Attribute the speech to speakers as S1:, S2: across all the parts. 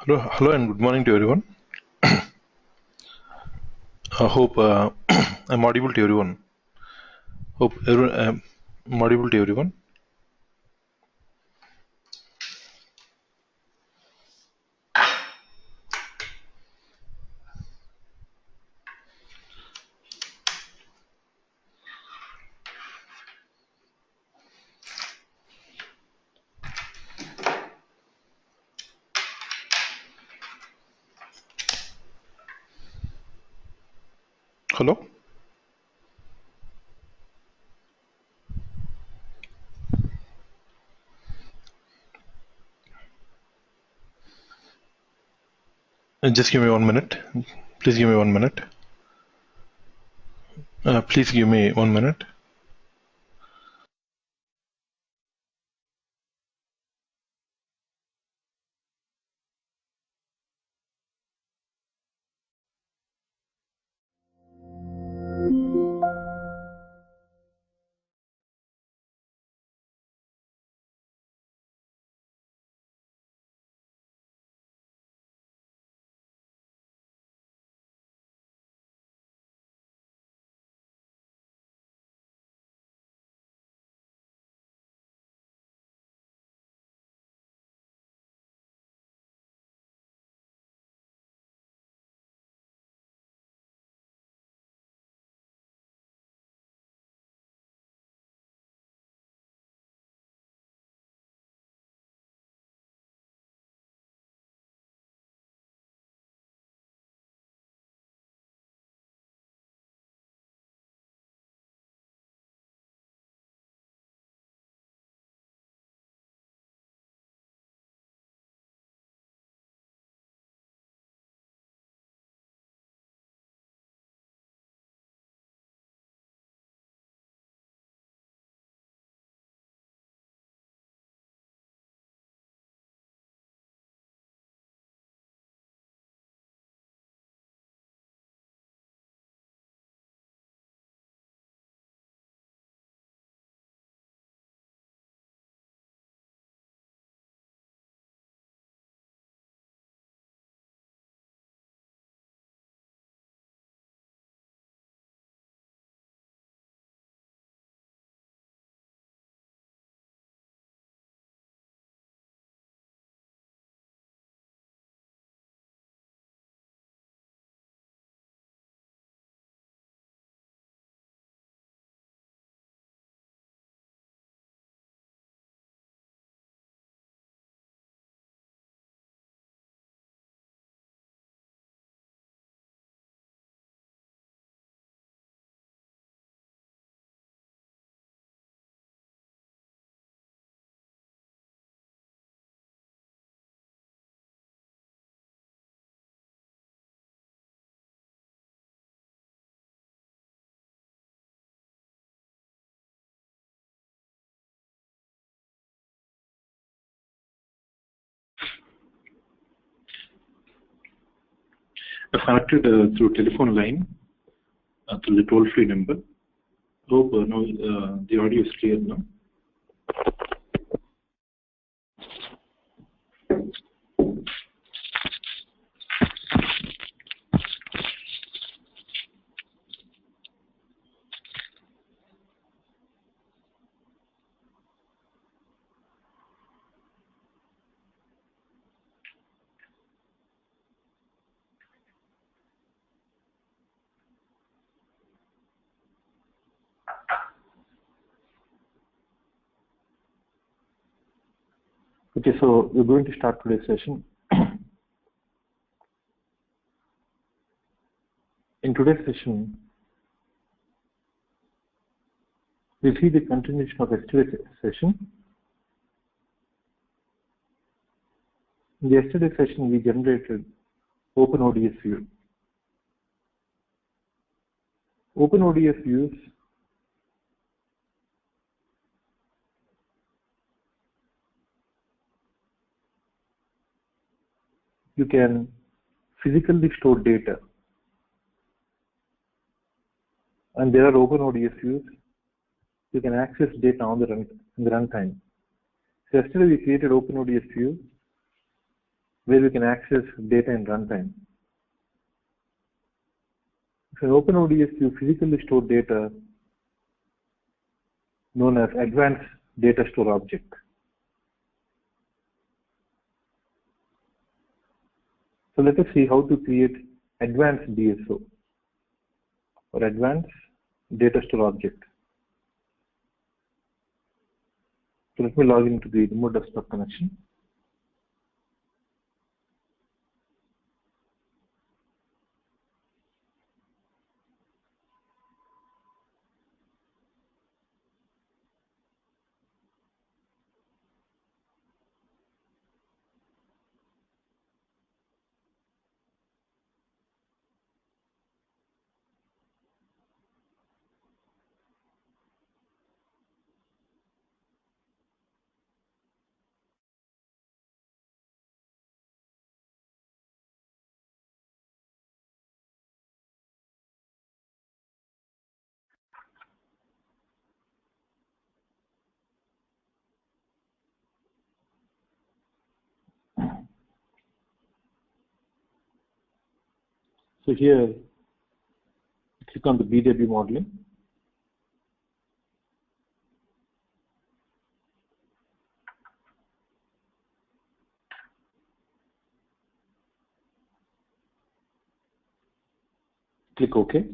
S1: Hello, and good morning to everyone. I hope I'm audible to everyone. Hope everyone, I'm audible to everyone. Hello. Just give me 1 minute. Please give me 1 minute. Please give me 1 minute.
S2: I've connected through telephone line through the toll-free number. Hope now the audio is clear now. Okay, so we're going to start today's session. In today's session, we'll see the continuation of yesterday's session. In the yesterday's session, we generated OpenODS view. OpenODS views you can physically store data, and there are OpenODS views you can access data on the runtime. So yesterday we created OpenODS view where we can access data in runtime. So in OpenODS, you physically store data known as advanced data store object. So let us see how to create advanced DSO or advanced data store object. So let me log into the remote desktop connection. So here, click on the BW modeling. Click OK.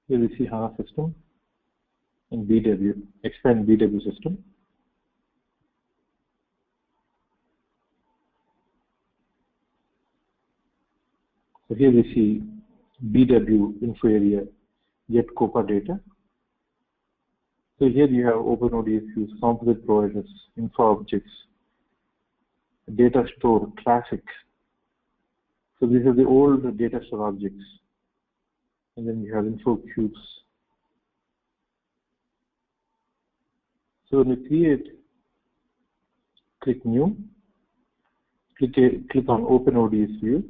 S2: Here we see HANA system and BW, expand BW system. So here we see BW info area, get COPA data. So here you have OpenODS views, composite providers, info objects, data store, classics. So these are the old data store objects. And then you have info cubes. So when we create, click New, click on OpenODS view.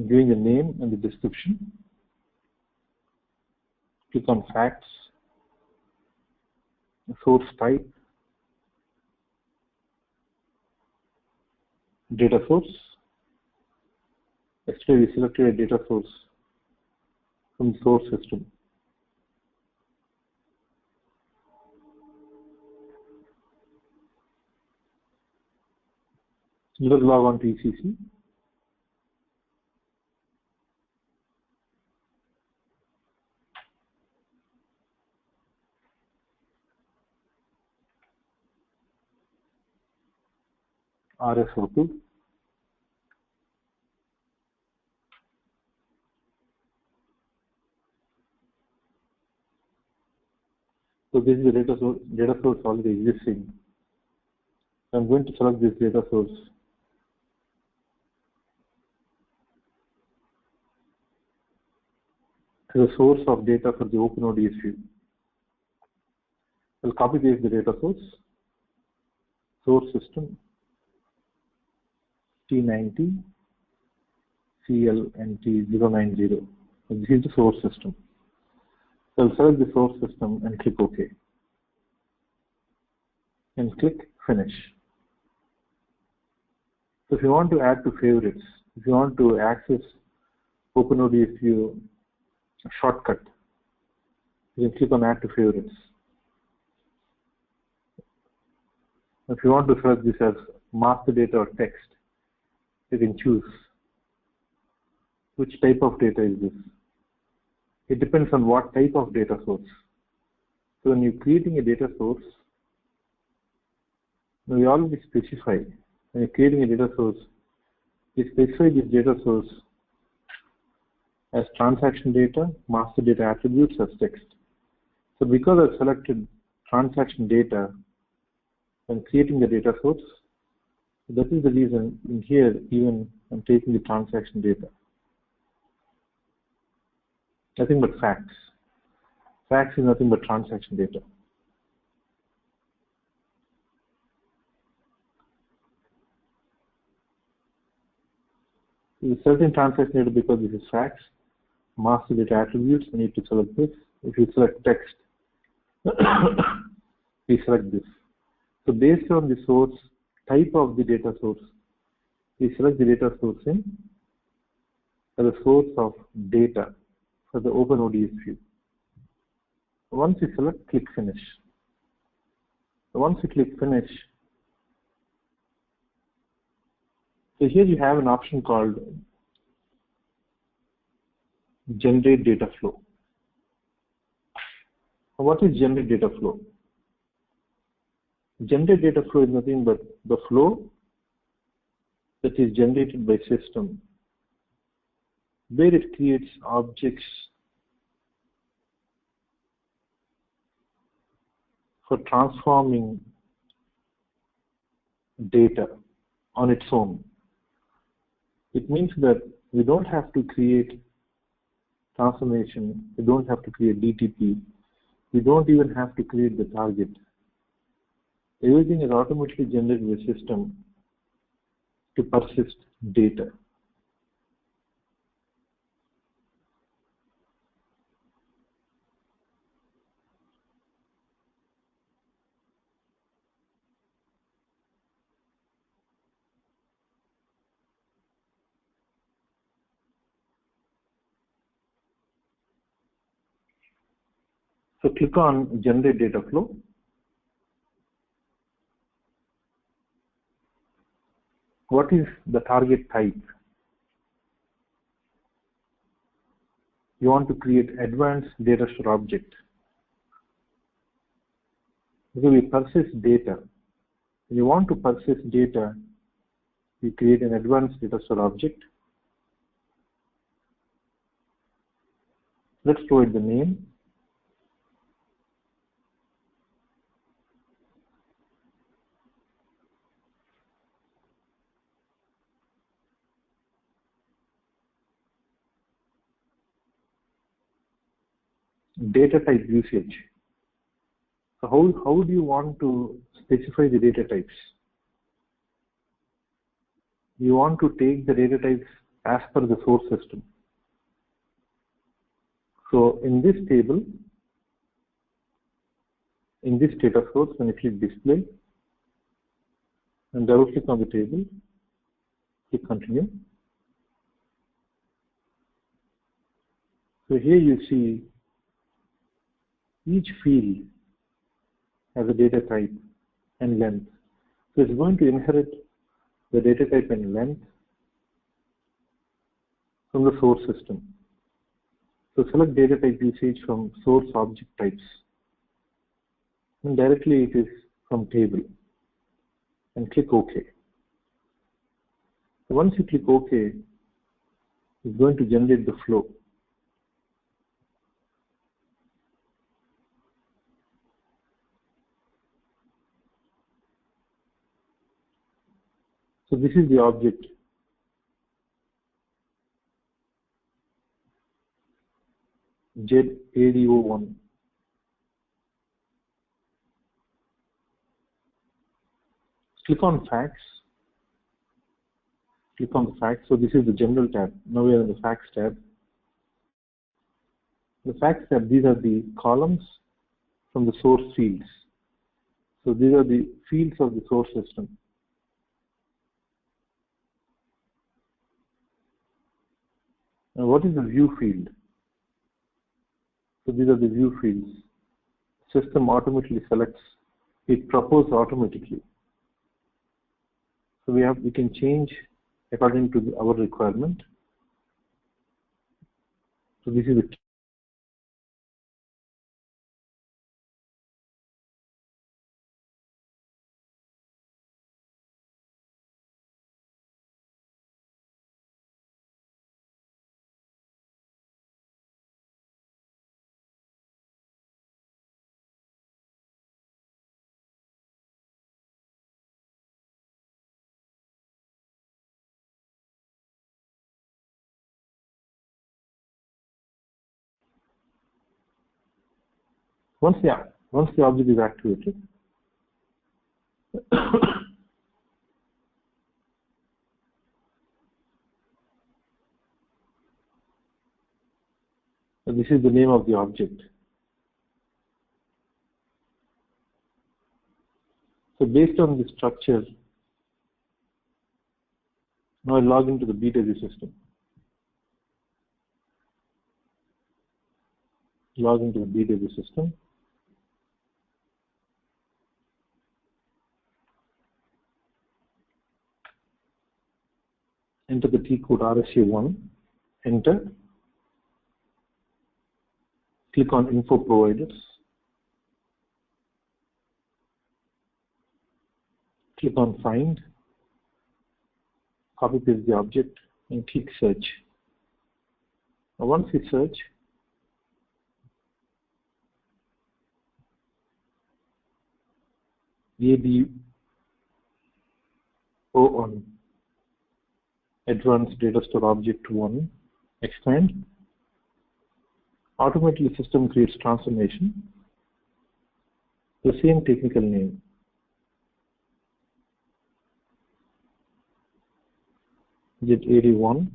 S2: Giving the name and the description. Click on Facts, source type, data source. Actually, we selected a data source from the source system. Let us log on to ECC. RSO2. So this is the data source already existing. I'm going to select this data source. As a source of data for the OpenODS view. I'll copy paste the data source. Source system T90 CLNT090. So this is the source system. So I'll select the source system and click OK. And click Finish. So if you want to add to favorites, if you want to access OpenODS view shortcut, you can click on Add to Favorites. If you want to search this as master data or text, you can choose which type of data is this. It depends on what type of data source. So when you're creating a data source, we already specify, when you're creating a data source, we specify this data source as transaction data, master data attributes as text. So because I've selected transaction data when creating the data source, that is the reason in here even I'm taking the transaction data. Nothing but facts. Facts is nothing but transaction data. With certain transaction data, because this is facts, master data attributes, we need to select this. If you select text, we select this. So based on the source, type of the data source, we select the data source in as a source of data for the OpenODS view. Once you select, click Finish. So once you click Finish, so here you have an option called Generate Data Flow. What is Generate Data Flow? Generate Data Flow is nothing but the flow that is generated by system, where it creates objects for transforming data on its own. It means that we don't have to create transformation, we don't have to create DTP, we don't even have to create the target. Everything is automatically generated by the system to persist data. So click on Generate Data Flow. What is the target type? You want to create advanced data store object. So we persist data. When you want to persist data, we create an advanced data store object. Let's provide the name. Data type usage. So how do you want to specify the data types? You want to take the data types as per the source system. So in this table, in this data source, when you click Display and double click on the table, click Continue. So here you see each field has a data type and length. So it's going to inherit the data type and length from the source system. So select data type usage from source object types. And directly it is from table. And click OK. So once you click OK, it's going to generate the flow. So this is the object. ZADO1. Click on Facts. Click on the Facts. So this is the General tab. Now we are in the Facts tab. The Facts tab, these are the columns from the source fields. So these are the fields of the source system. Now what is the view field? So these are the view fields. System automatically selects. It proposes automatically. So we can change according to our requirement. So this is it. Once the object is activated, this is the name of the object. So based on the structure, now I log into the BW system. Log into the BW system. Enter the T code RSA1. Enter. Click on Info Providers. Click on Find. Copy paste the object and click Search. Now once you search, ADO on Advanced Data Store Object 1, expand. Automatically system creates transformation. The same technical name. Z81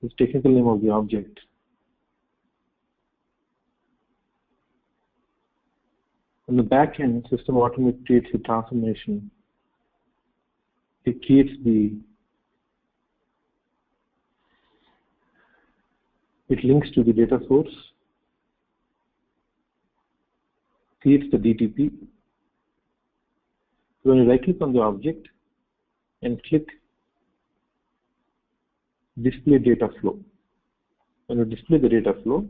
S2: is technical name of the object. On the back end, system automatically creates the transformation. It creates it links to the data source, creates the DTP. When you right click on the object and click Display Data Flow. When you display the data flow,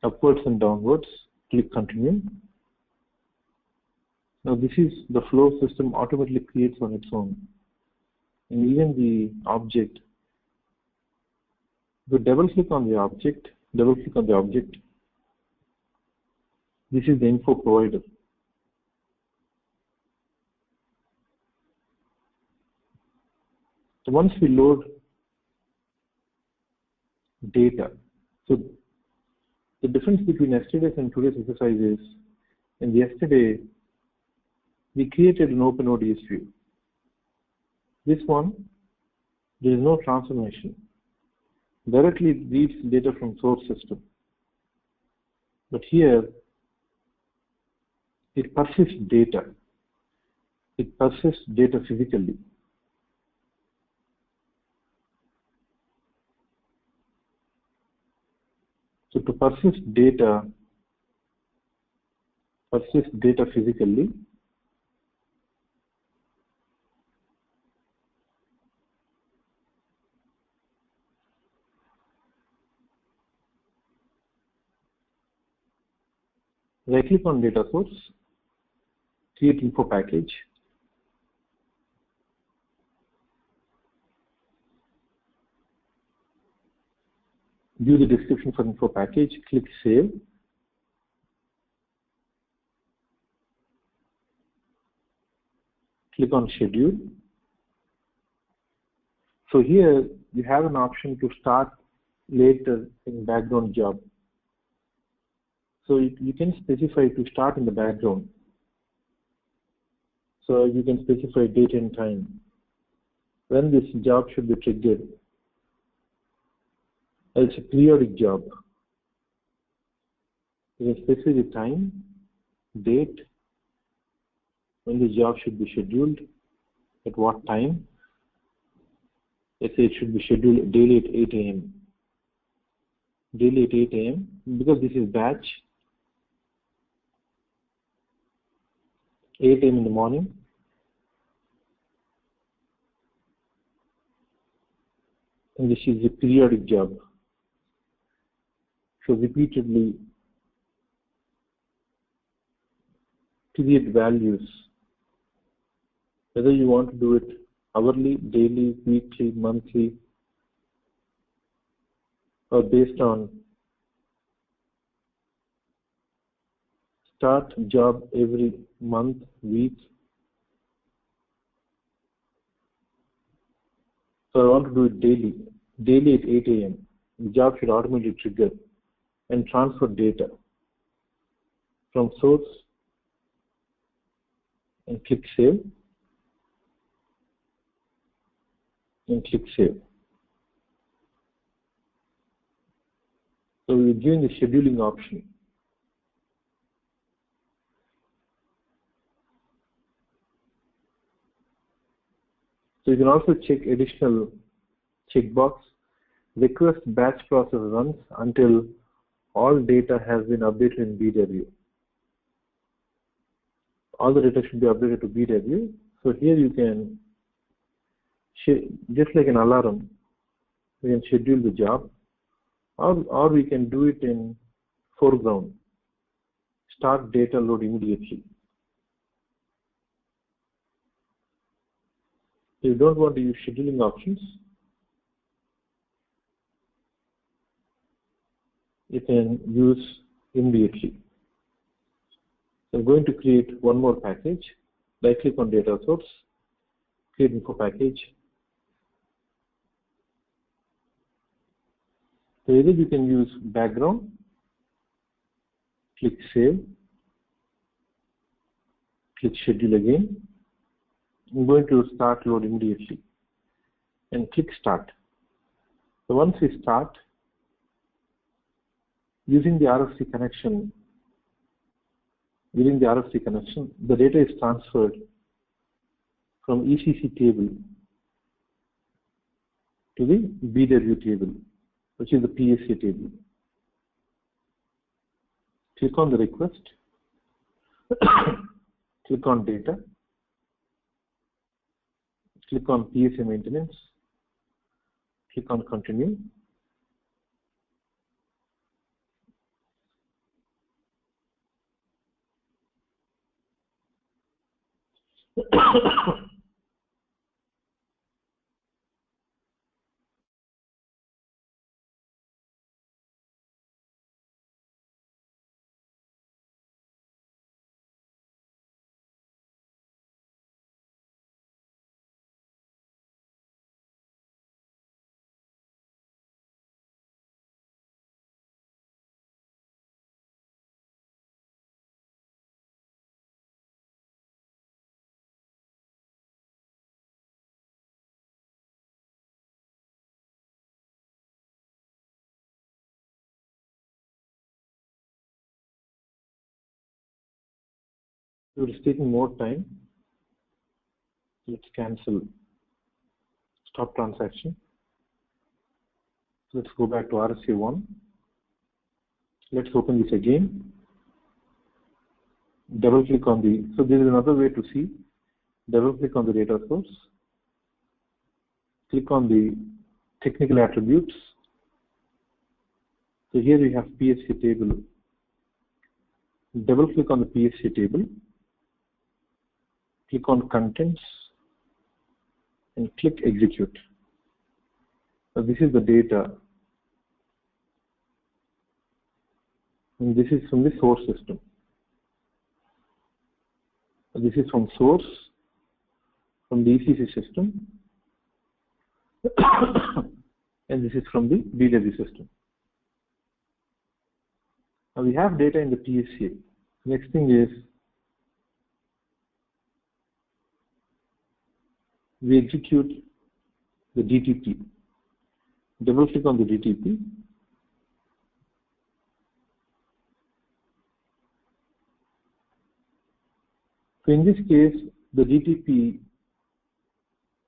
S2: upwards and downwards, click Continue. Now this is the flow system automatically creates on its own. And even the object, if you double click on the object, this is the info provider. So once we load data, so the difference between yesterday's and today's exercise is, in yesterday, we created an OpenODS view. This one, there is no transformation. Directly it reads data from source system. But here, it persists data. It persists data physically. So to persist data physically, right click on data source, create info package. View the description for info package, click Save. Click on Schedule. So here you have an option to start later in background job. So you can specify to start in the background. So you can specify date and time when this job should be triggered. It's a periodic job. You can specify the time, date, when the job should be scheduled, at what time. Let's say it should be scheduled daily at 8 a.m. Daily at 8 a.m. Because this is batch, 8 a.m. in the morning. And this is a periodic job. So repeatedly create values, whether you want to do it hourly, daily, weekly, monthly, or based on start job every month, week. So I want to do it daily at 8 a.m. The job should automatically trigger and transfer data from source and click Save and click Save. So we're giving the scheduling option. So you can also check additional checkbox. Request batch process runs until all data has been updated in BW. All the data should be updated to BW. So here you can, just like an alarm, we can schedule the job, or we can do it in foreground. Start data load immediately. If you don't want to use scheduling options, you can use immediately. So I'm going to create one more package. Right click on data source, create info package. So either you can use background, click save, click schedule again. I'm going to start load immediately and click start. So once we start, using the RFC connection, the data is transferred from ECC table to the BW table, which is the PSA table. Click on the request, click on data, click on PSA maintenance, click on continue. It is taking more time. Let's cancel stop transaction. Let's go back to RSA1. Let's open this again. Double click on the, so there is another way to see. Double click on the data source. Click on the technical attributes. So here we have PSA table. Double click on the PSA table. Click on contents and click execute. So this is the data. And this is from the source system. So this is from source, from the ECC system. And this is from the BW system. Now we have data in the PSA. Next thing is we execute the DTP. Double click on the DTP. So in this case, the DTP,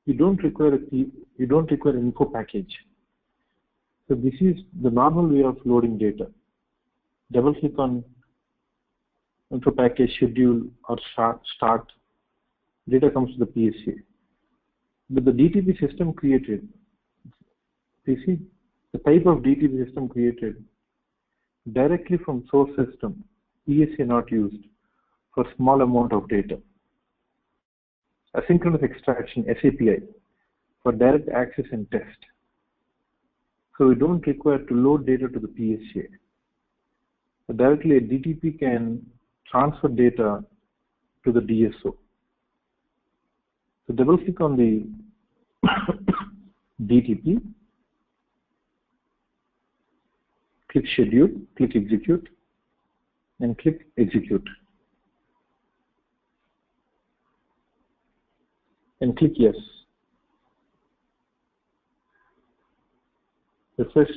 S2: you don't require an info package. So this is the normal way of loading data. Double click on info package, schedule, or start. Data comes to the PSA. But the DTP system created, you see, the type of DTP system created directly from source system, PSA not used for small amount of data. Asynchronous extraction, SAPI, for direct access and test. So we don't require to load data to the PSA. So directly a DTP can transfer data to the DSO. So double click on the DTP, click schedule, click execute, and click execute. And click yes. Refresh.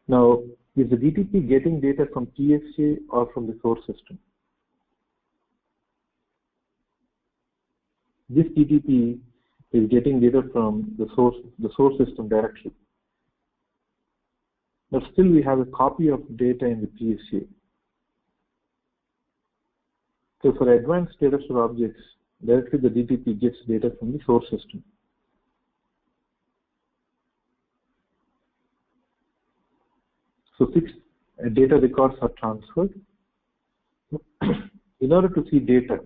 S2: Now Is the DTP getting data from TXC or from the source system? This DTP is getting data from the source system directly. But still we have a copy of data in the PSA. So for advanced data store objects, directly the DTP gets data from the source system. So 6 data records are transferred. In order to see data,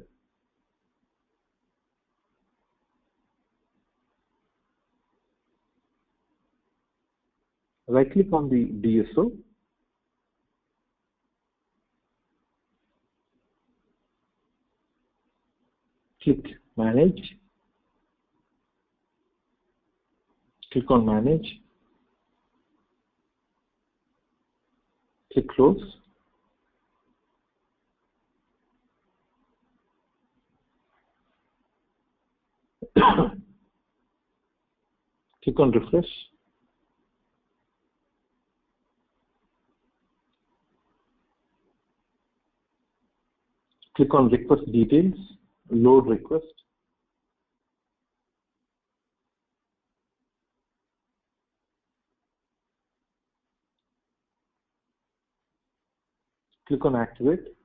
S2: right click on the DSO, click Manage, click on Manage, click Close, click on Refresh, click on Request Details, Load Request, click on Activate.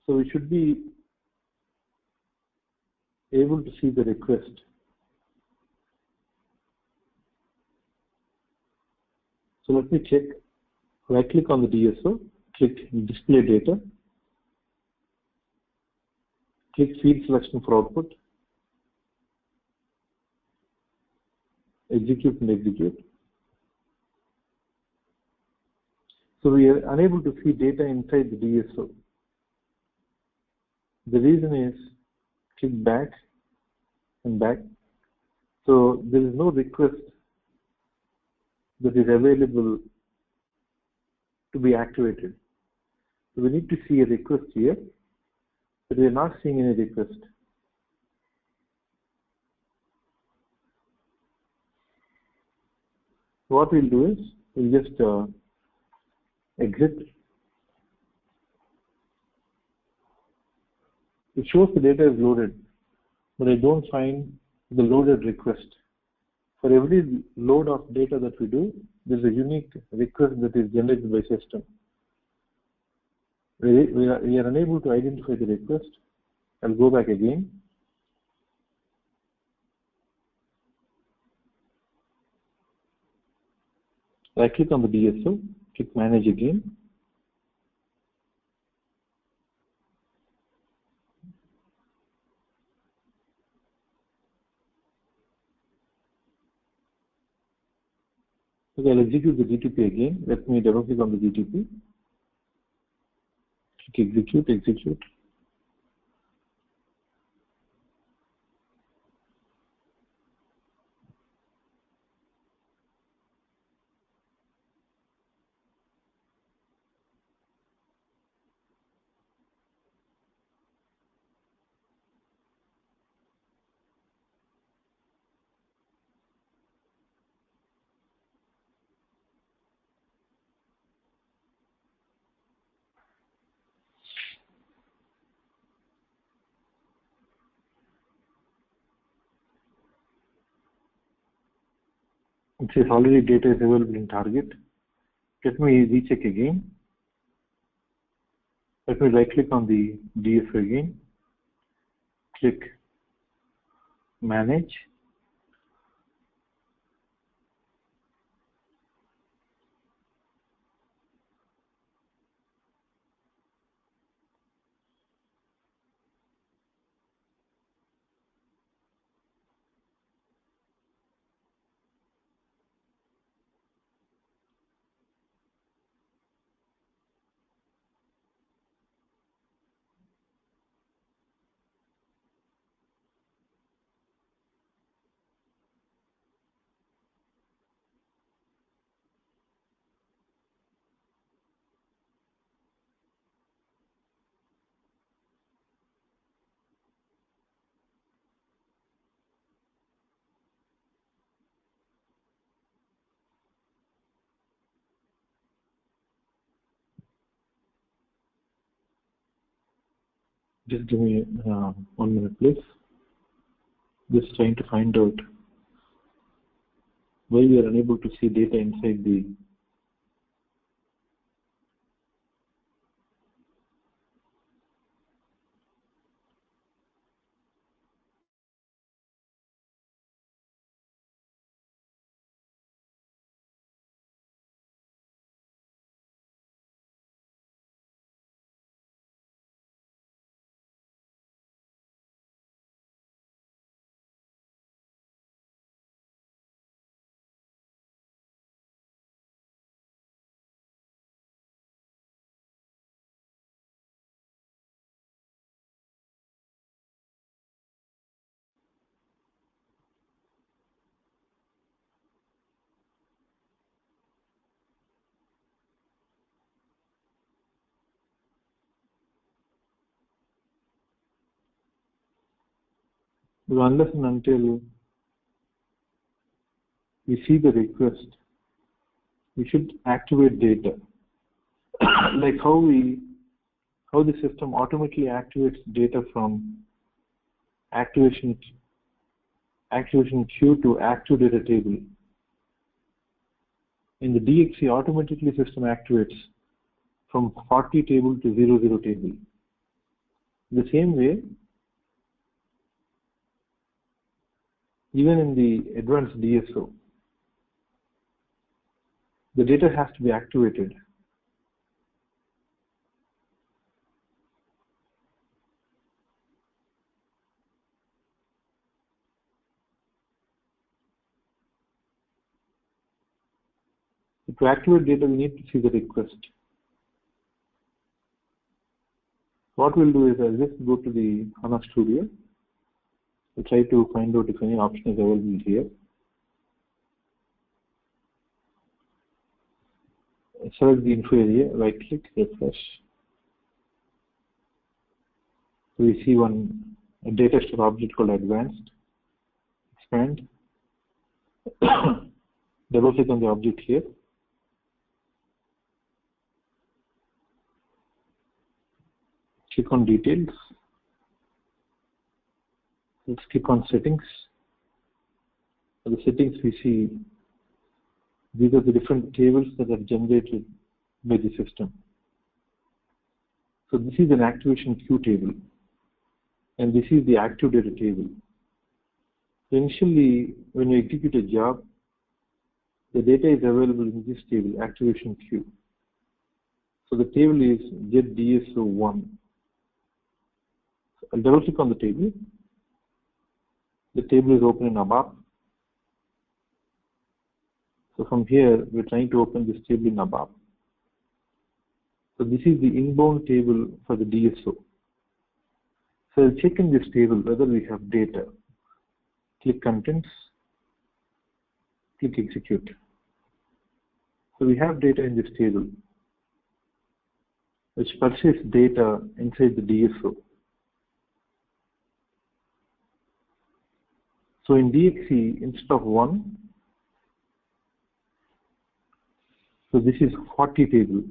S2: So we should be able to see the request. So let me check. Right click on the DSO, click Display Data, click Field Selection for Output, execute and execute. So we are unable to see data inside the DSO. The reason is, click back and back. So there is no request that is available to be activated. So we need to see a request here, but we are not seeing any request. What we'll do is, we'll just exit. It shows the data is loaded, but I don't find the loaded request. For every load of data that we do, there's a unique request that is generated by system. We are unable to identify the request. I'll go back again. Right click on the DSO, click Manage again. Okay, I'll execute the GTP again. Let me double click on the GTP. Click Execute, Execute. It says already data is available in target. Let me recheck again. Let me right click on the DSO again. Click Manage. Just give me 1 minute, please. Just trying to find out why we are unable to see data inside the unless and until we see the request, we should activate data. Like how the system automatically activates data from activation queue to active data table. In the DXC, automatically system activates from 40 table to 00 table. The same way, even in the advanced DSO, the data has to be activated. To activate data, we need to see the request. What we'll do is I'll just go to the HANA Studio. We'll try to find out if any option is available here. Select the info area, right click, refresh. So we see a data store object called advanced. Expand. Double click on the object here. Click on details. Let's click on settings. For the settings, we see these are the different tables that are generated by the system. So this is an activation queue table, and this is the active data table. So initially, when you execute a job, the data is available in this table, activation queue. So the table is getDSO1. I'll double click on the table. The table is open in ABAP. So from here, we're trying to open this table in ABAP. So this is the inbound table for the DSO. So I'll check in this table whether we have data. Click Contents. Click Execute. So we have data in this table, which purchases data inside the DSO. So in DXC, instead of 1, so this is 40 table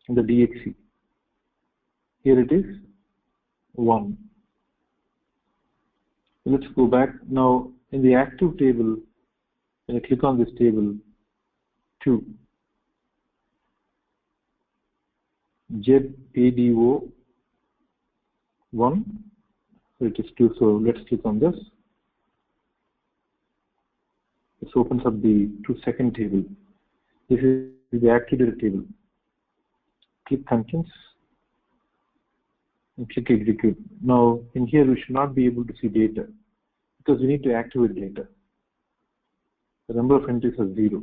S2: in the DXC. Here it is 1. Let's go back. Now in the active table, when I click on this table, 2. getADO 1. So it is 2. So let's click on this. This opens up the 2nd table. This is the active data table. Click Contents and click Execute. Now, in here, we should not be able to see data because we need to activate data. The number of entries are 0.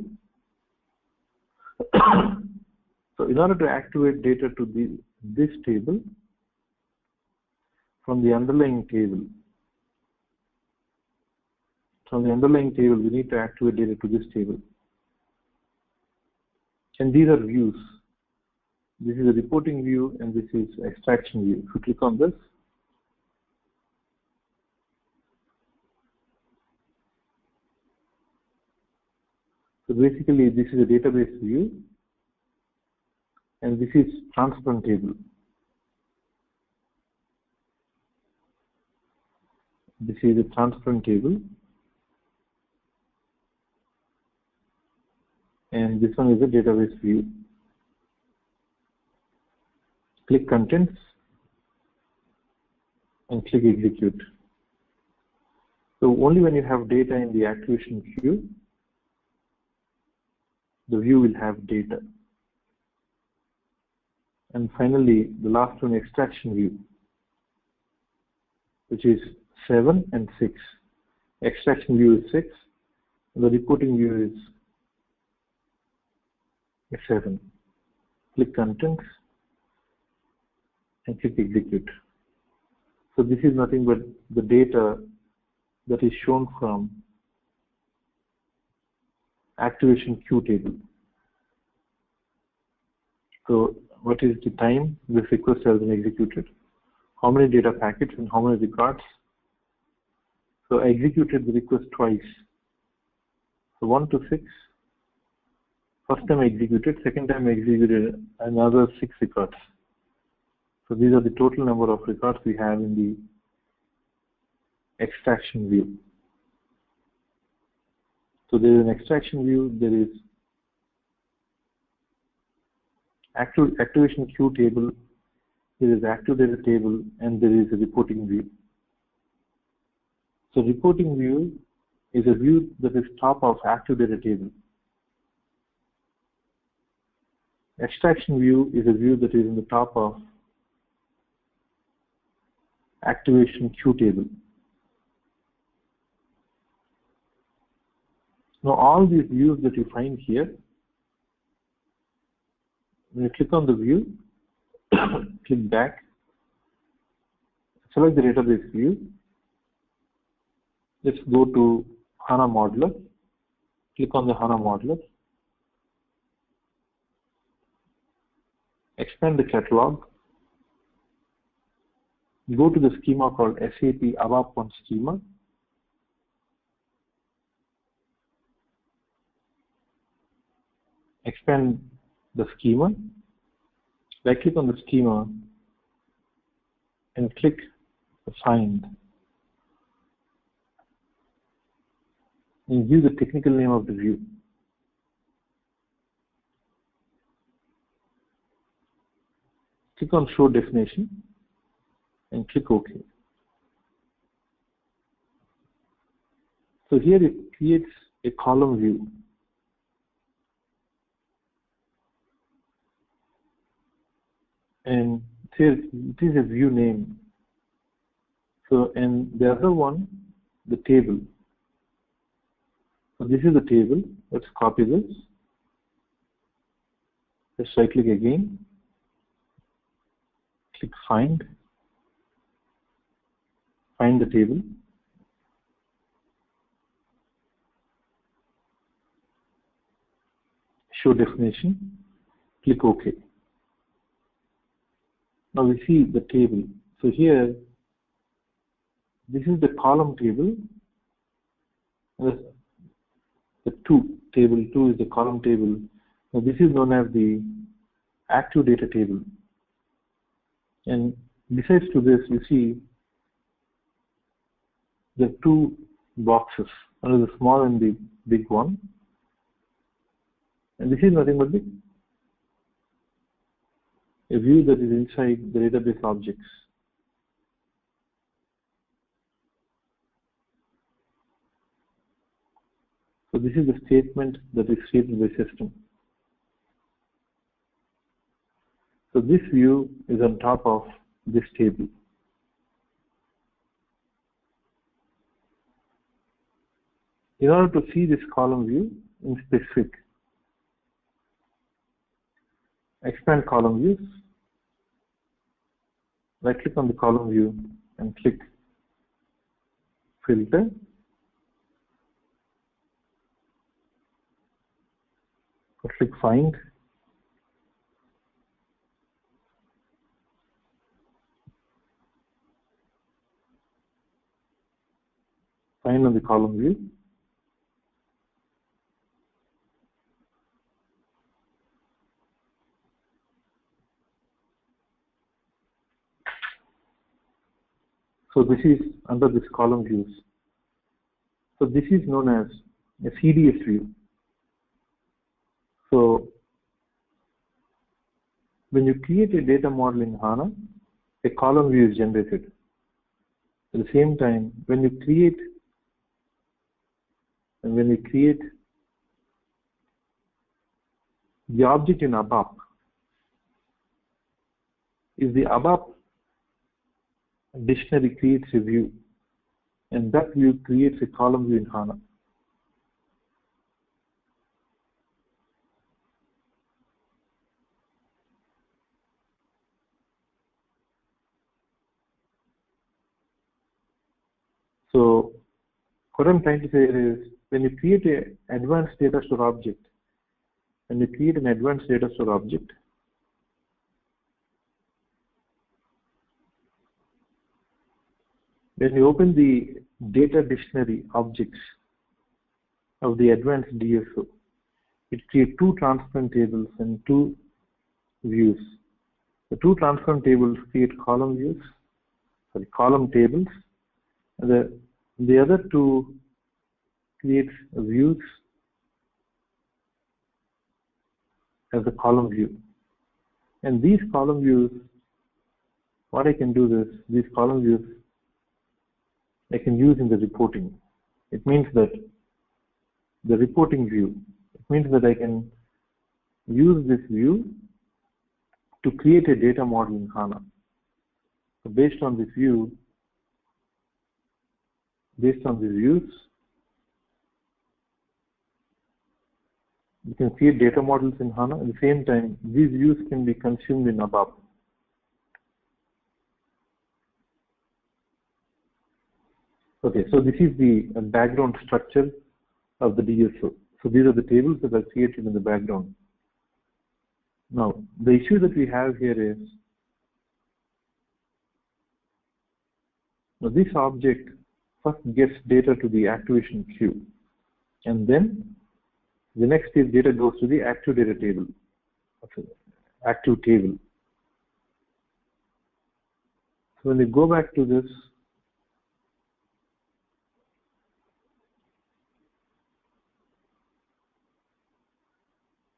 S2: So, in order to activate data to this table from the underlying table, we need to activate data to this table. And these are views. This is a reporting view and this is extraction view. If you click on this, so basically this is a database view and this is transparent table. This is a transparent table, and this one is a database view. Click Contents and click Execute. So only when you have data in the activation queue, the view will have data. And finally, the last one, extraction view, which is 7 and 6. Extraction view is 6, and the reporting view is 7. Click Contents and click Execute. So this is nothing but the data that is shown from activation queue table. So what is the time this request has been executed, how many data packets and how many records. So I executed the request twice. So 1 to 6. First time I executed, second time I executed another 6 records. So these are the total number of records we have in the extraction view. So there is an extraction view, there is activation queue table, there is active data table, and there is a reporting view. So reporting view is a view that is top of active data table. Extraction view is a view that is in the top of activation queue table. Now all these views that you find here, when you click on the view, click back, select the database view. Let's go to HANA Modeler. Click on the HANA Modeler. Expand the catalog. Go to the schema called SAP ABAP 1 schema. Expand the schema. Right click on the schema and click Find. And give the technical name of the view. Click on Show Definition and click OK. So here it creates a column view. And here it is a view name. So, and the other one, the table. So this is the table. Let's copy this. Let's right click again. Click Find. Find the table. Show definition. Click OK. Now we see the table. So here, this is the column table. The table 2 is the column table. Now this is known as the active data table. And besides to this, you see the 2 boxes. One is the small and the big one. And this is nothing but a view that is inside the database objects. So this is the statement that is created by system. So this view is on top of this table. In order to see this column view in specific, expand column views, right click on the column view and click Filter. Click Find. Find on the column view. So this is under this column views. So this is known as a CDS view. So when you create a data model in HANA, a column view is generated. At the same time, when you create the object in ABAP, if the ABAP dictionary creates a view, and that view creates a column view in HANA. So what I'm trying to say is, when you create an advanced data store object, when you open the data dictionary objects of the advanced DSO, it creates two transparent tables and two views. The two transparent tables create column tables, and the other two creates views as a column view. And these column views, what I can do is, these column views I can use in the reporting. It means that the reporting view, it means that I can use this view to create a data model in HANA. So based on this view, based on these views, you can create data models in HANA. At the same time, these views can be consumed in ABAP. Okay, so this is the background structure of the DSO. So these are the tables that are created in the background. Now, the issue that we have here is, now this object first gets data to the activation queue, and then the next is data goes to the active data table, active table. So when we go back to this,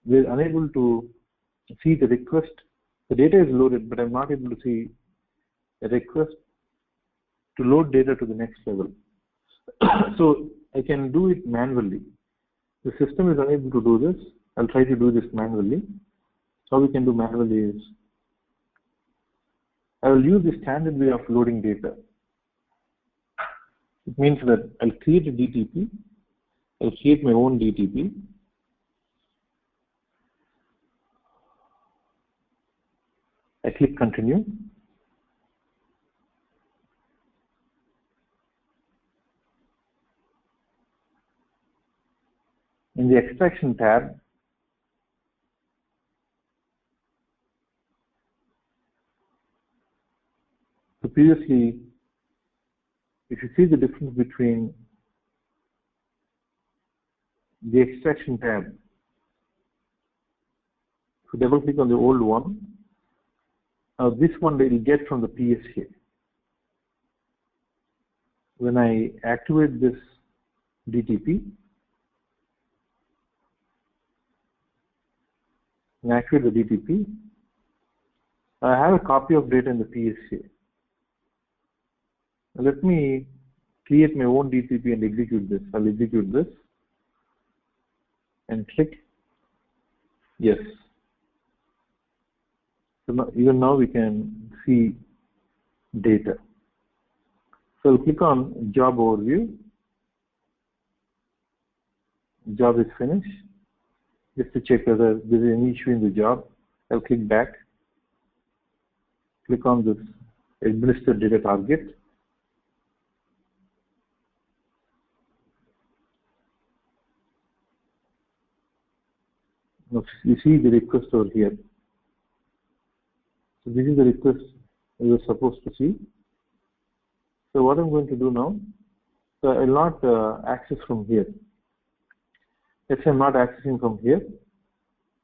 S2: we're unable to see the request. The data is loaded, but I'm not able to see a request to load data to the next level. So I can do it manually. The system is unable to do this. I'll try to do this manually. How we can do manually is, I will use the standard way of loading data. It means that I'll create a DTP. I'll create my own DTP. I click continue. In the extraction tab, so previously, if you see the difference between the extraction tab, if you double click on the old one, this one they will get from the PSA. When I activate this DTP, and activate the DTP, I have a copy of data in the PSA. Let me create my own DTP and execute this. I'll execute this and click yes. So now, even now we can see data. So I'll click on job overview. Job is finished. Just to check whether there is any issue in the job, I'll click back. Click on this administer data target. Now you see the request over here. So this is the request we were supposed to see. So what I'm going to do now, so I will not access from here. Let's say I'm not accessing from here.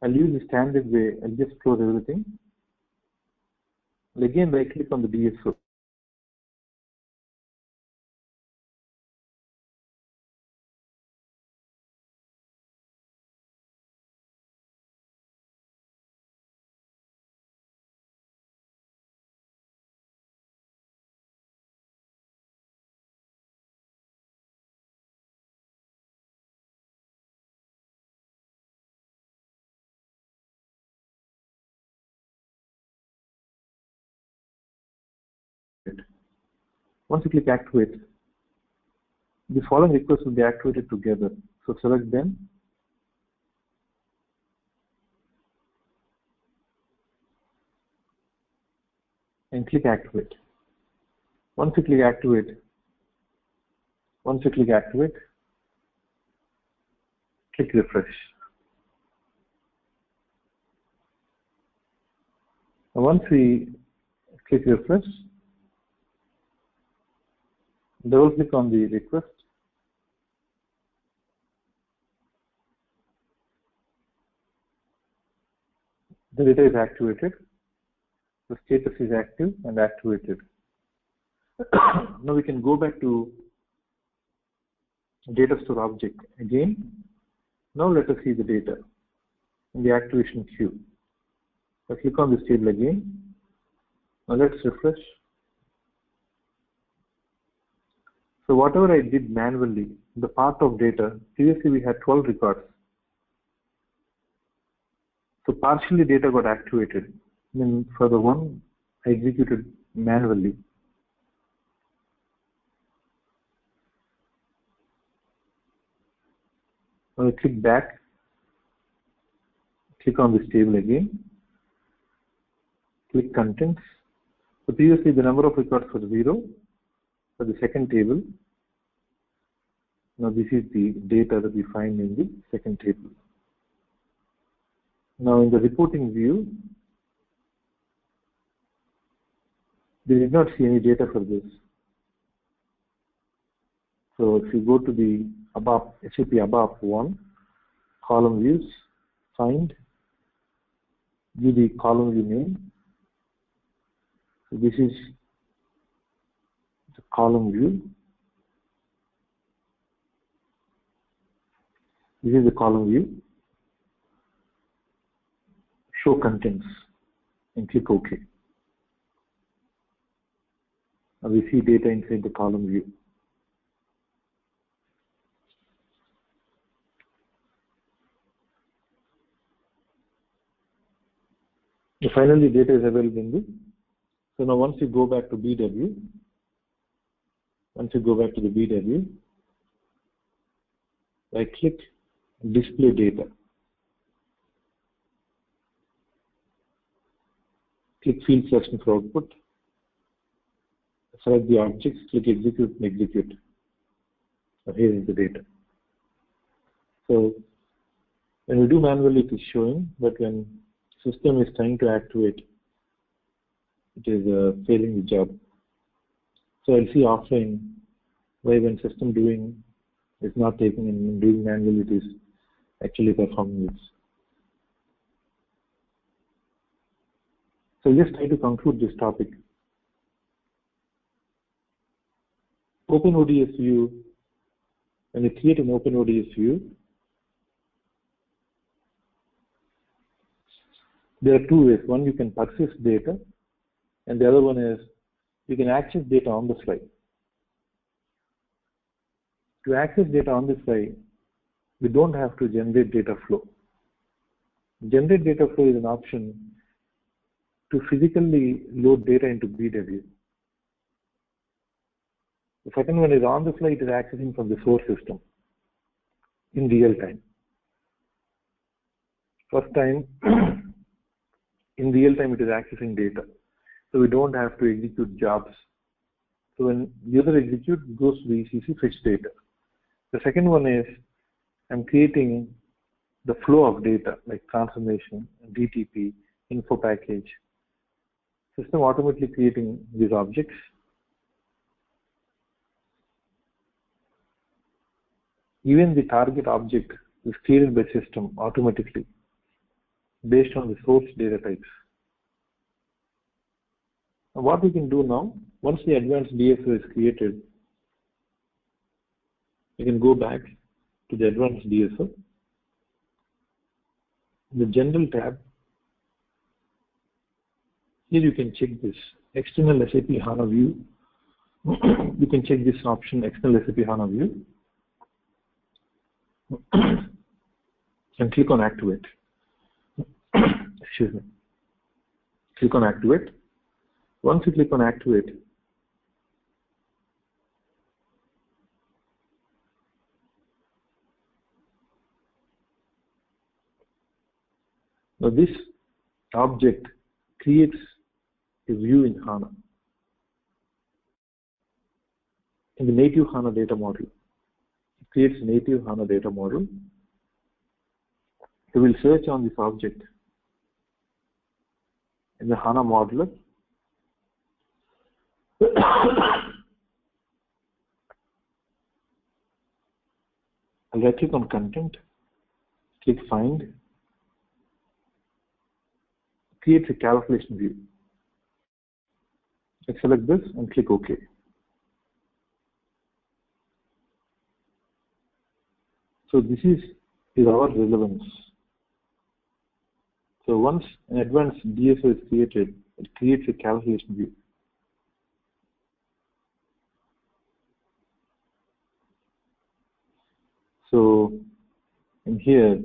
S2: I'll use the standard way. I'll just close everything. And again, right click on the DSO. Once you click Activate, the following requests will be activated together. So select them. And click Activate. Once you click Activate, click Refresh. And once we click Refresh, double click on the request. The data is activated. The status is active and activated. Now we can go back to data store object again. Now let us see the data in the activation queue. So click on this table again. Now let's refresh. So whatever I did manually, the part of data, previously we had 12 records. So partially data got activated. Then for the one I executed manually. Now I click back, click on this table again, click contents. So previously the number of records was 0 for the second table. Now this is the data that we find in the second table. Now in the reporting view, we did not see any data for this. So if you go to the ABAP, SAP ABAP 1, column views, find, view the column view name. So this is the column view. This is the column view. Show contents and click OK. Now we see data inside the column view. And finally, data is available in the. So now once you go back to BW, I click Display Data. Click Field Selection for Output. Select the objects, click Execute and execute. So here is the data. So when we do manually, it is showing, but when system is trying to activate, it is failing the job. So I'll see offline why when system doing is not taking and doing manually, it is actually performing this. So just try to conclude this topic. Open ODS view, when you create an Open ODS view, there are two ways. One, you can persist data, and the other one is you can access data on the fly. To access data on the fly, we don't have to generate data flow. Generate data flow is an option to physically load data into BW. The second one is on the fly, it is accessing from the source system in real time. First time, in real time it is accessing data. So we don't have to execute jobs. So when user execute, it goes to the ECC, fetch data. The second one is I'm creating the flow of data like transformation, DTP, info package. System automatically creating these objects. Even the target object is created by system automatically based on the source data types. Now what we can do now, once the advanced DSO is created, we can go back to the advanced DSO. In the general tab, here you can check this external SAP HANA view. You can check this option, external SAP HANA view, and click on Activate. Excuse me. Click on Activate. Once you click on Activate, Now this object creates a view in HANA, in the native HANA data model. It creates a native HANA data model. It will search on this object in the HANA modeler. I'll right click on content, click find, creates a calculation view. I select this and click OK. So this is our relevance. So once an advanced DSO is created, it creates a calculation view. So in here,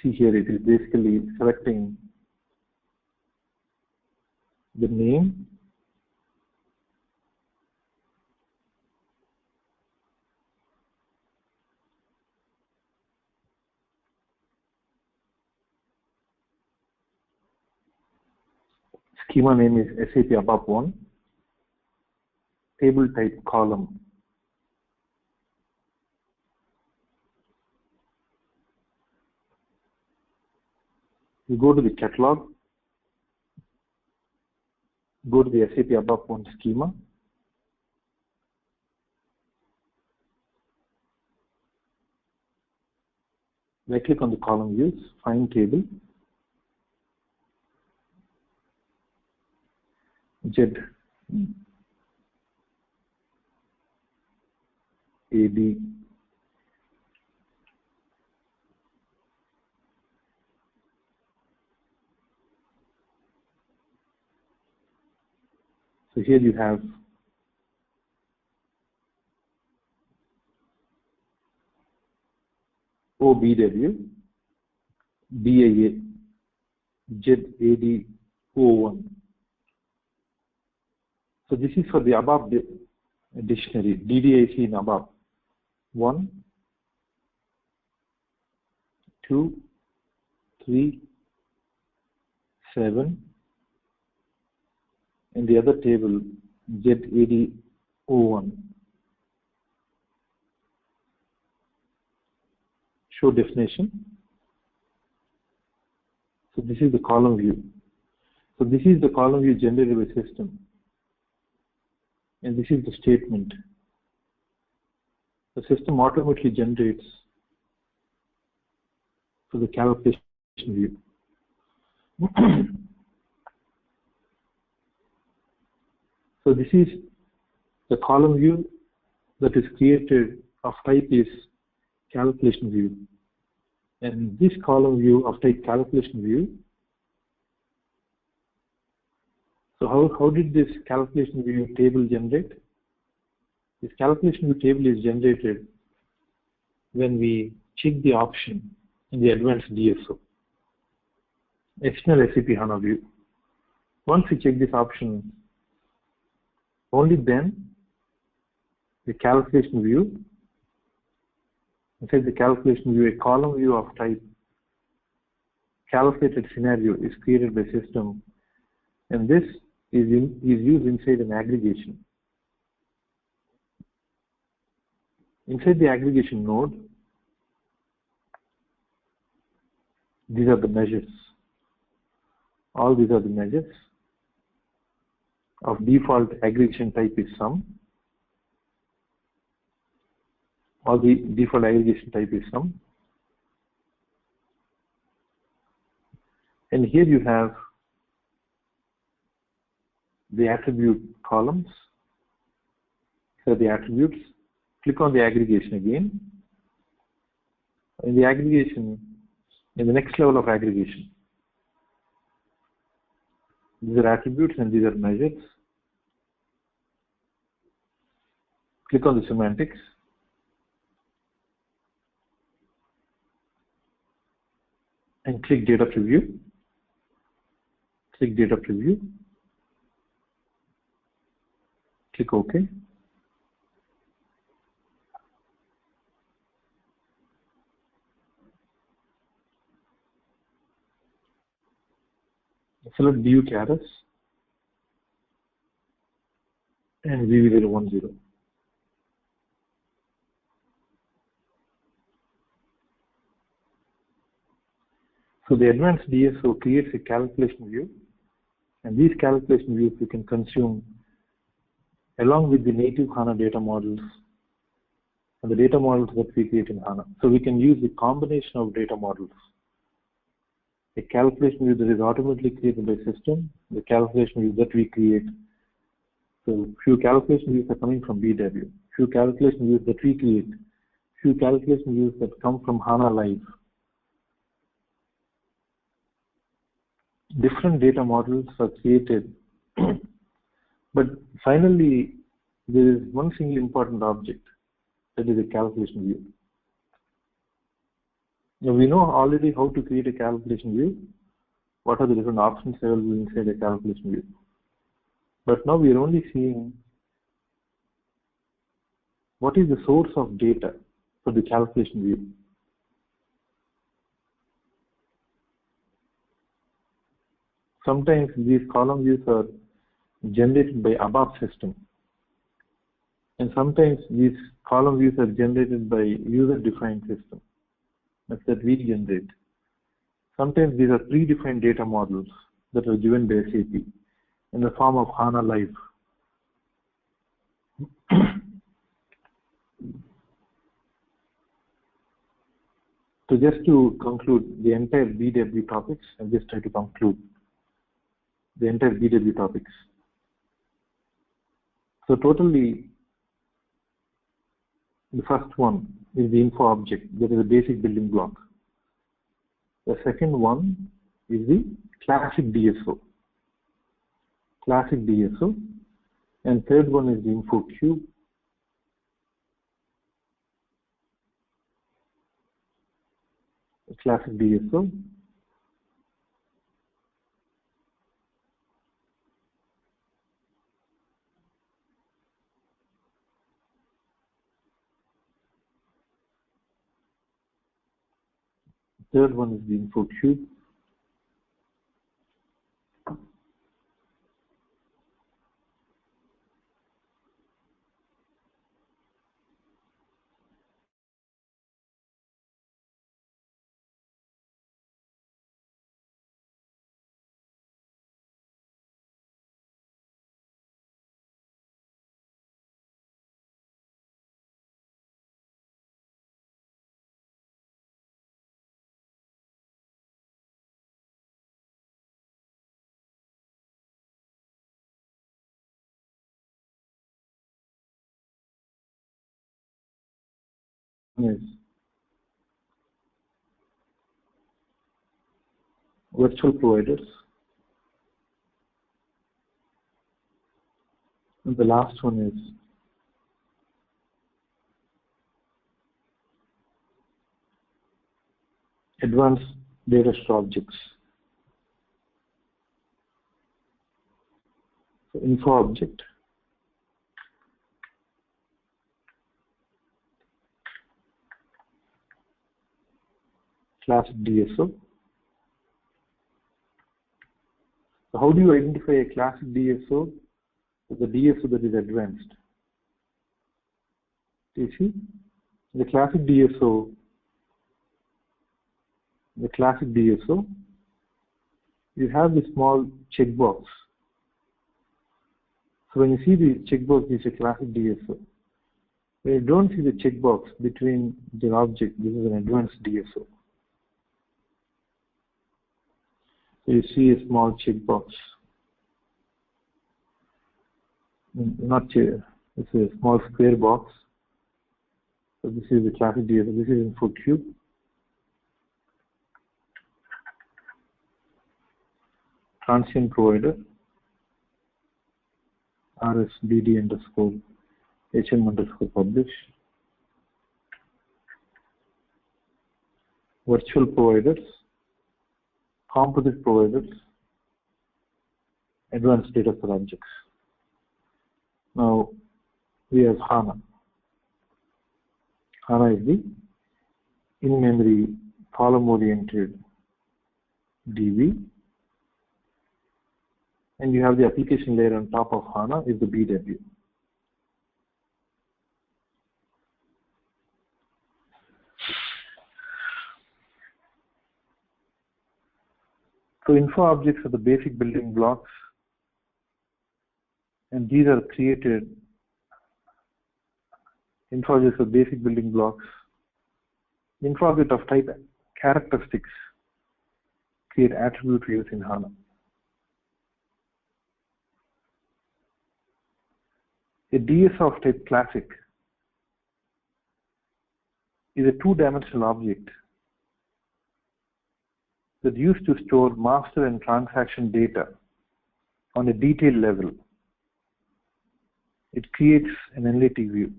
S2: see here, it is basically selecting the name, schema name is SAP ABAP 1, table type column. You go to the catalog, go to the SAP ABAP 1 schema, right click on the column views, find table, Z AD So here you have OBW, DIA, ZAD01. So this is for the ABAP dictionary, DDIC in ABAP. 1, 2, 3, 7, and the other table ZAD01. Show definition. So this is the column view. So this is the column view generated by system. And this is the statement. The system automatically generates for the calculation view. So this is the column view that is created of type is calculation view. And this column view of type calculation view, so how did this calculation view table generate? This calculation view table is generated when we check the option in the advanced DSO, external SAP HANA view. Once we check this option, only then the calculation view, inside the calculation view, a column view of type calculated scenario is created by system, and this is used inside an aggregation. Inside the aggregation node, these are the measures. All these are the measures. Of default aggregation type is sum. All the default aggregation type is sum. And here you have the attribute columns. So the attributes, click on the aggregation again. In the aggregation, in the next level of aggregation, these are attributes and these are measures. Click on the semantics. And click data preview. Click data preview. Click OK. select view cares and VV010. So the advanced DSO creates a calculation view, and these calculation views we can consume along with the native HANA data models and the data models that we create in HANA. So we can use the combination of data models. A calculation view that is automatically created by system, the calculation view that we create. So few calculation views are coming from BW, few calculation views that we create, few calculation views that come from HANA Live. Different data models are created, but finally there is one single important object, that is a calculation view. Now we know already how to create a calculation view, what are the different options available inside a calculation view. But now we are only seeing what is the source of data for the calculation view. Sometimes these column views are generated by ABAP system, and sometimes these column views are generated by user-defined system that we generate. Sometimes these are predefined data models that are given by SAP in the form of HANA Live. So just to conclude the entire BW topics, I'll just try to conclude the entire BW topics. So totally, the first one is the info object, that is a basic building block. The second one is the classic DSO. And third one is the info cube. Classic DSO. Third one is the info cube. Yes. Virtual providers. And the last one is advanced data store objects. So info object, classic DSO. So how do you identify a classic DSO with a DSO that is advanced? Do you see? The classic DSO, you have the small checkbox. So when you see the checkbox, it's a classic DSO. When you don't see the checkbox between the object, this is an advanced DSO. So you see a small checkbox. It's a small square box. So this is the classic DSO. This is info cube. Transient provider, rsbd_hm_publish. Virtual providers, composite providers, advanced data store objects. Now we have HANA. HANA is the in-memory column-oriented DB. and you have the application layer on top of HANA is the BW. So info objects are the basic building blocks, and these are created. Info objects are basic building blocks. Info object of type characteristics create attribute views in HANA. A DSO of type classic is a two-dimensional object that is used to store master and transaction data on a detailed level. It creates an analytic view.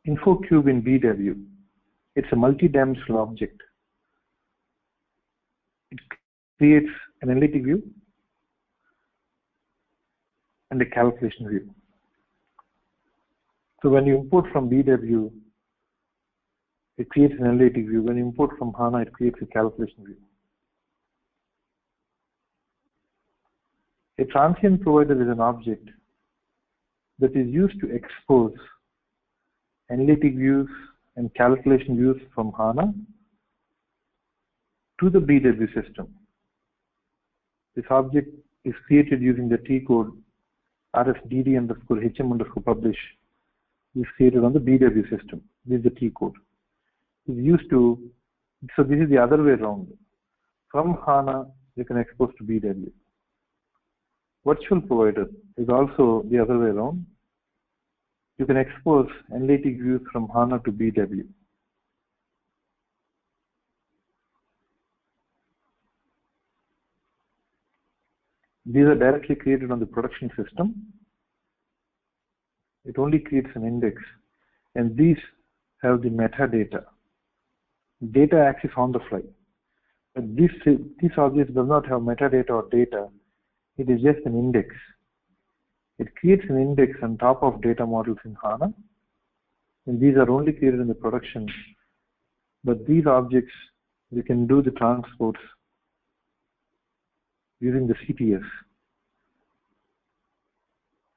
S2: InfoCube in BW, it's a multi-dimensional object. It creates an analytic view and a calculation view. So when you import from BW, it creates an analytic view. When you import from HANA, it creates a calculation view. A transient provider is an object that is used to expose analytic views and calculation views from HANA to the BW system. This object is created using the T code rsdd_hm_publish is created on the BW system. This is the T code. It's used to, so this is the other way around. From HANA, you can expose to BW. Virtual provider is also the other way around. You can expose analytic views from HANA to BW. These are directly created on the production system. It only creates an index, and these have the metadata. Data access on the fly. But this object does not have metadata or data. It is just an index. It creates an index on top of data models in HANA, and these are only created in the production. But these objects, we can do the transports using the CTS.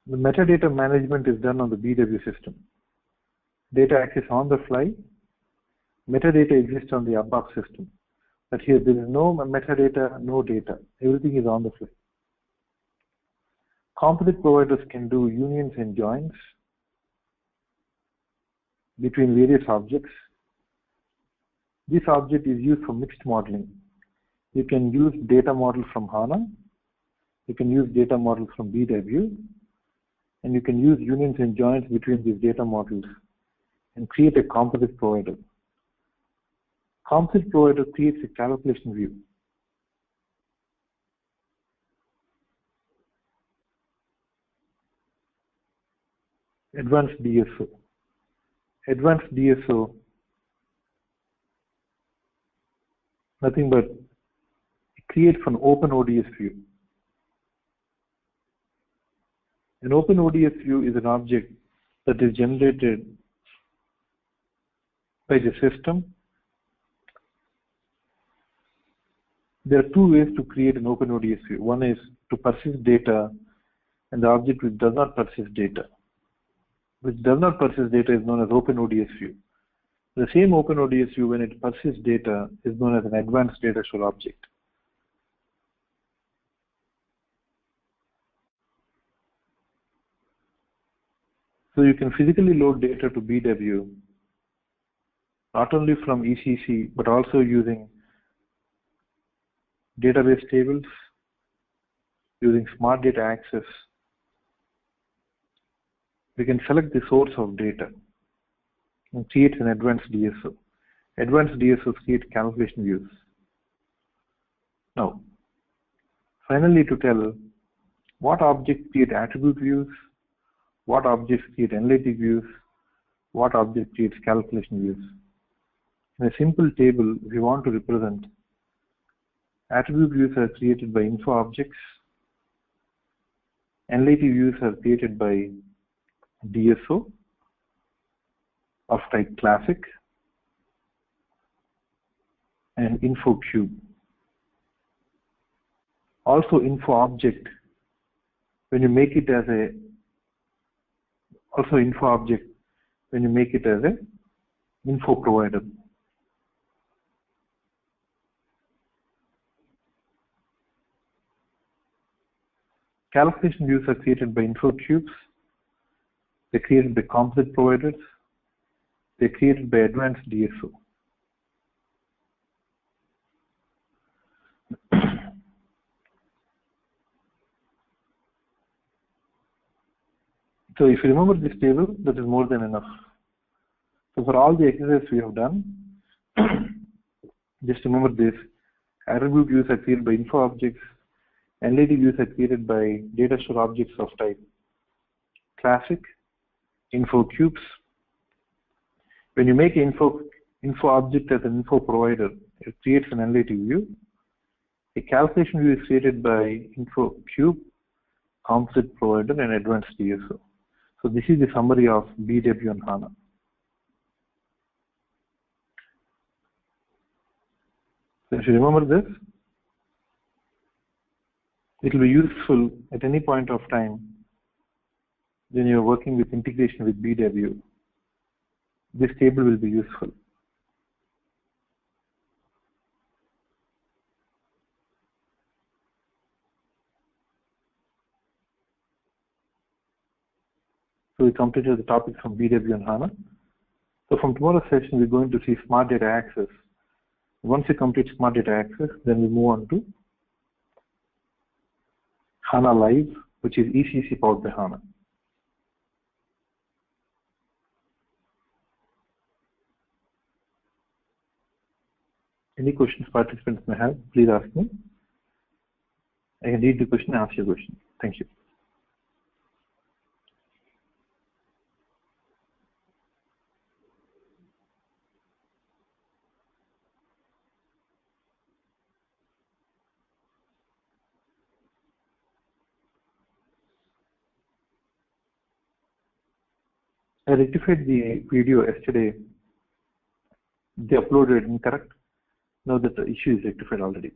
S2: The metadata management is done on the BW system. Data access on the fly. Metadata exists on the ABAP system. But here there is no metadata, no data. Everything is on the fly. Composite providers can do unions and joins between various objects. This object is used for mixed modeling. You can use data model from HANA, you can use data models from BW, and you can use unions and joins between these data models and create a composite provider. Composite provider creates a calculation view. Advanced DSO. Advanced DSO, nothing but it creates an open ODS view. An open ODS view is an object that is generated by the system. There are two ways to create an open ODS view. One is to persist data, and the object which does not persist data. Which does not persist data is known as open ODS view. The same open ODS view, when it persists data, is known as an advanced data store object. So you can physically load data to BW, not only from ECC, but also using database tables, using smart data access. We can select the source of data and create an advanced DSO. Advanced DSOs create calculation views. Now, finally, to tell what objects create attribute views, what objects create analytic views, what object creates calculation views. In a simple table, we want to represent attribute views are created by info objects, analytic views are created by DSO of type classic, and info cube. Also info object, when you make it as a info provider. Calculation views are created by info cubes. They're created by composite providers. They're created by advanced DSO. So if you remember this table, that is more than enough. So for all the exercises we have done, just remember this. Attribute views are created by info objects. Entity views are created by data store objects of type classic, info cubes. When you make an info object as an info provider, it creates an analytic view. A calculation view is created by info cube, composite provider, and advanced DSO. So this is the summary of BW on HANA. So if you remember this, it will be useful at any point of time when you are working with integration with BW. This table will be useful. So we completed the topics from BW and HANA. So from tomorrow's session, we're going to see Smart Data Access. Once you complete Smart Data Access, then we move on to HANA Live, which is ECC powered by HANA. Any questions participants may have, please ask me. I can read the question and ask your question. Thank you. I rectified the video yesterday. They uploaded incorrect. Now that the issue is rectified already.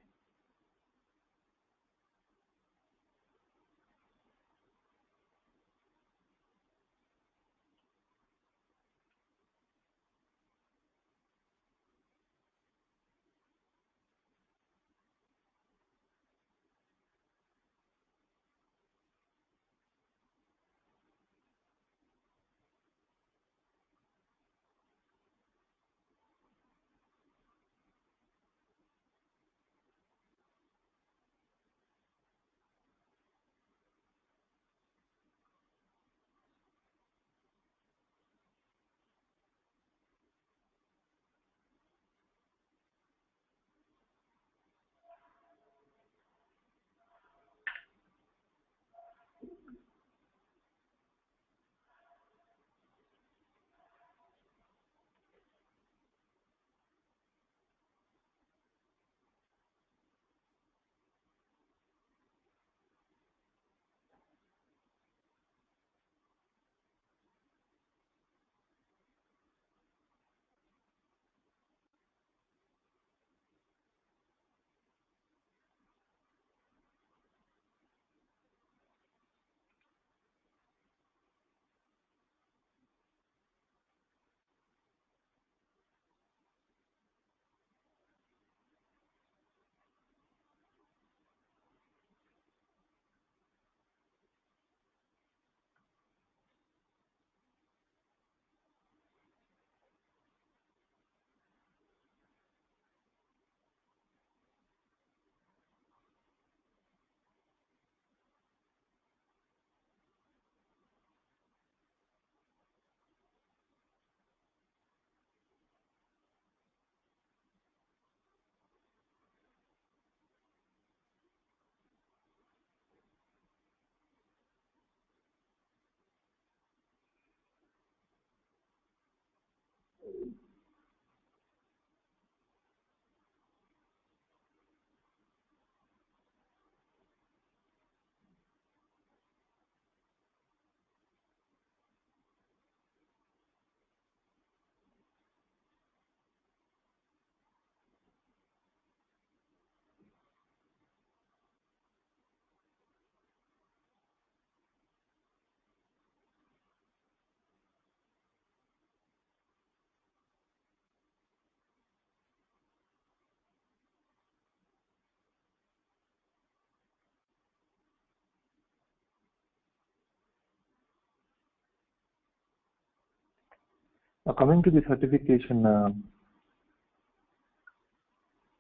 S2: Now coming to the certification,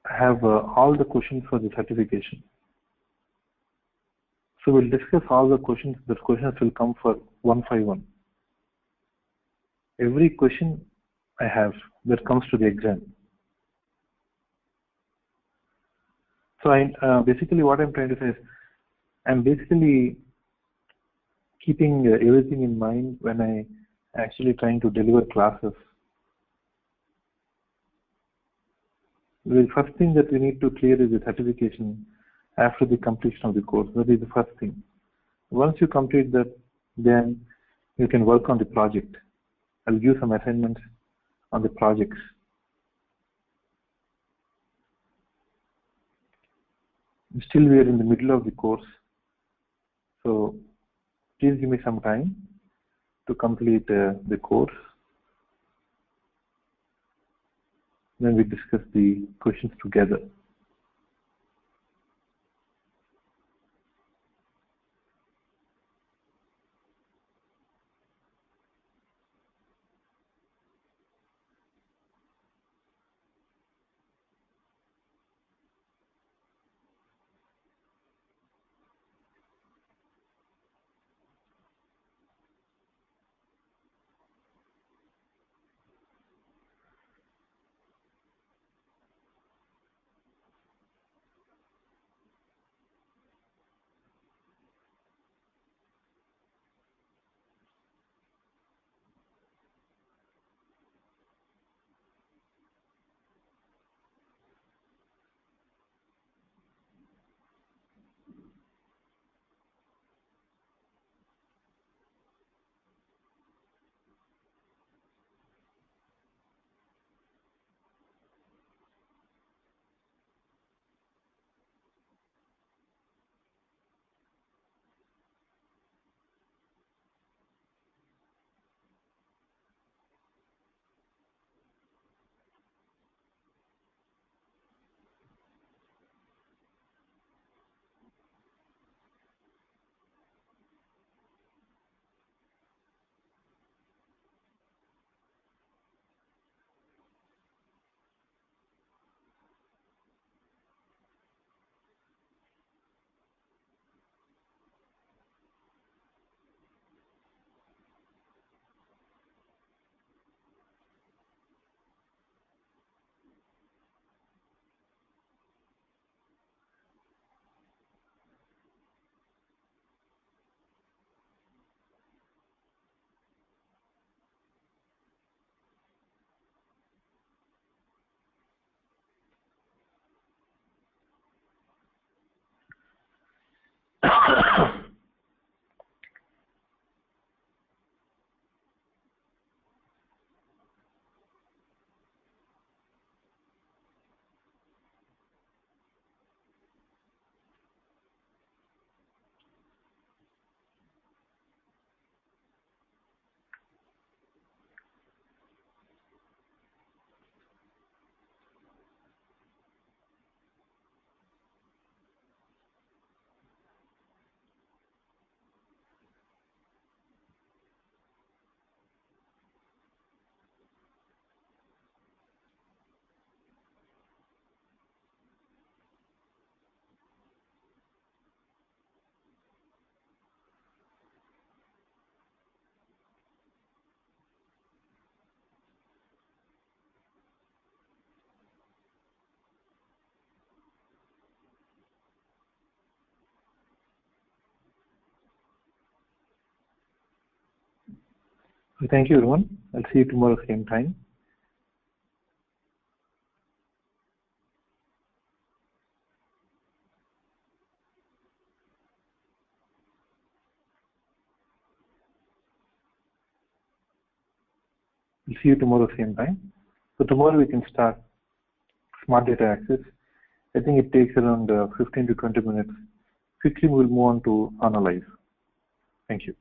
S2: I have all the questions for the certification. So we'll discuss all the questions. The questions will come for 151. Every question I have that comes to the exam. So basically what I'm trying to say is, I'm basically keeping everything in mind when I actually trying to deliver classes. The first thing that we need to clear is the certification after the completion of the course. That is the first thing. Once you complete that, then you can work on the project. I'll give some assignments on the projects. Still, we are in the middle of the course, so please give me some time to complete the course. Then we discuss the questions together. So thank you, everyone. I'll see you tomorrow same time. We'll see you tomorrow same time. So tomorrow we can start Smart Data Access. I think it takes around 15 to 20 minutes. Quickly we'll move on to Analyze. Thank you.